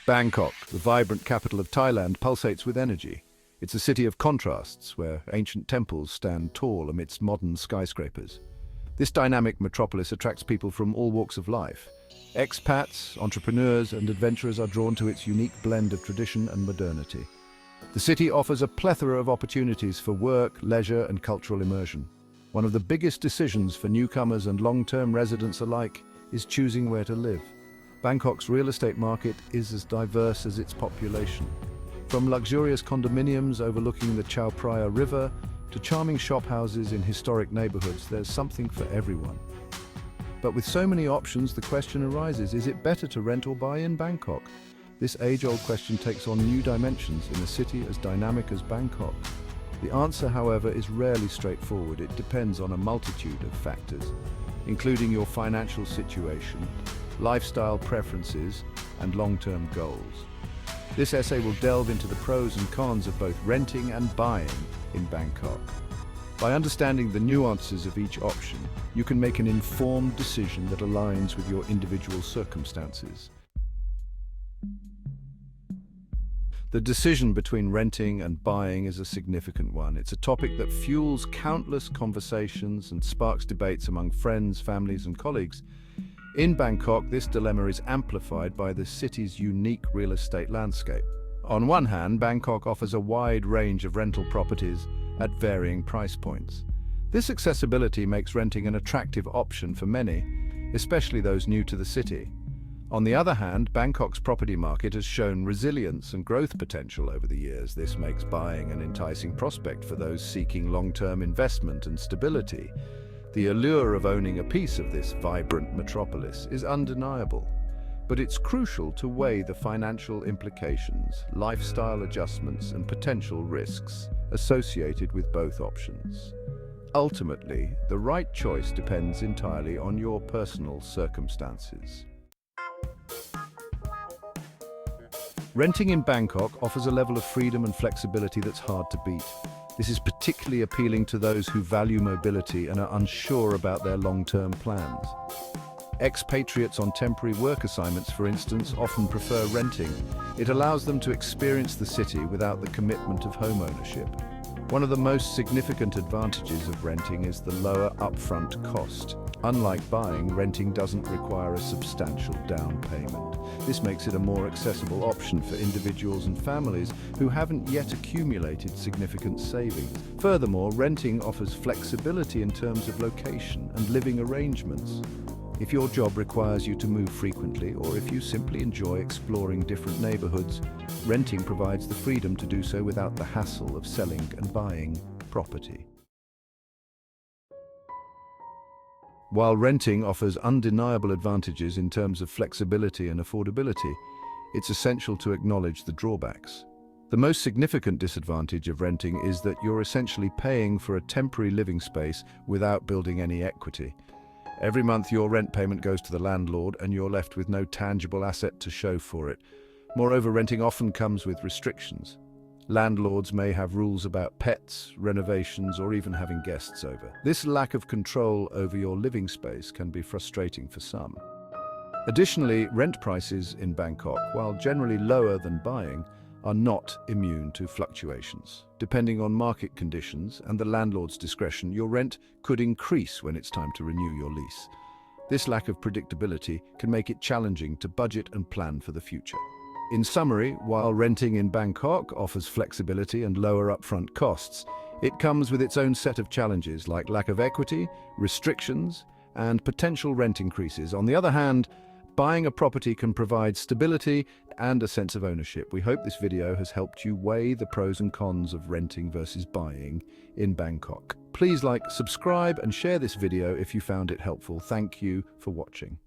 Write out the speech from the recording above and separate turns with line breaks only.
Bangkok, the vibrant capital of Thailand, pulsates with energy. It's a city of contrasts where ancient temples stand tall amidst modern skyscrapers. This dynamic metropolis attracts people from all walks of life. Expats, entrepreneurs, and adventurers are drawn to its unique blend of tradition and modernity. The city offers a plethora of opportunities for work, leisure, and cultural immersion. One of the biggest decisions for newcomers and long-term residents alike is choosing where to live. Bangkok's real estate market is as diverse as its population. From luxurious condominiums overlooking the Chao Phraya River to charming shophouses in historic neighborhoods, there's something for everyone. But with so many options, the question arises, is it better to rent or buy in Bangkok? This age-old question takes on new dimensions in a city as dynamic as Bangkok. The answer, however, is rarely straightforward. It depends on a multitude of factors, including your financial situation, lifestyle preferences, and long-term goals. This essay will delve into the pros and cons of both renting and buying in Bangkok. By understanding the nuances of each option, you can make an informed decision that aligns with your individual circumstances. The decision between renting and buying is a significant one. It's a topic that fuels countless conversations and sparks debates among friends, families, and colleagues. In Bangkok, this dilemma is amplified by the city's unique real estate landscape. On one hand, Bangkok offers a wide range of rental properties at varying price points. This accessibility makes renting an attractive option for many, especially those new to the city. On the other hand, Bangkok's property market has shown resilience and growth potential over the years. This makes buying an enticing prospect for those seeking long-term investment and stability. The allure of owning a piece of this vibrant metropolis is undeniable, but it's crucial to weigh the financial implications, lifestyle adjustments, and potential risks associated with both options. Ultimately, the right choice depends entirely on your personal circumstances. Renting in Bangkok offers a level of freedom and flexibility that's hard to beat. This is particularly appealing to those who value mobility and are unsure about their long-term plans. Expatriates on temporary work assignments, for instance, often prefer renting. It allows them to experience the city without the commitment of home ownership. One of the most significant advantages of renting is the lower upfront cost. Unlike buying, renting doesn't require a substantial down payment. This makes it a more accessible option for individuals and families who haven't yet accumulated significant savings. Furthermore, renting offers flexibility in terms of location and living arrangements. If your job requires you to move frequently, or if you simply enjoy exploring different neighborhoods, renting provides the freedom to do so without the hassle of selling and buying property. While renting offers undeniable advantages in terms of flexibility and affordability, it's essential to acknowledge the drawbacks. The most significant disadvantage of renting is that you're essentially paying for a temporary living space without building any equity. Every month your rent payment goes to the landlord and you're left with no tangible asset to show for it. Moreover, renting often comes with restrictions. Landlords may have rules about pets, renovations, or even having guests over. This lack of control over your living space can be frustrating for some. Additionally, rent prices in Bangkok, while generally lower than buying, are not immune to fluctuations. Depending on market conditions and the landlord's discretion, your rent could increase when it's time to renew your lease. This lack of predictability can make it challenging to budget and plan for the future. In summary, while renting in Bangkok offers flexibility and lower upfront costs, it comes with its own set of challenges like lack of equity, restrictions, and potential rent increases. On the other hand, buying a property can provide stability and a sense of ownership. We hope this video has helped you weigh the pros and cons of renting versus buying in Bangkok. Please like, subscribe, and share this video if you found it helpful. Thank you for watching.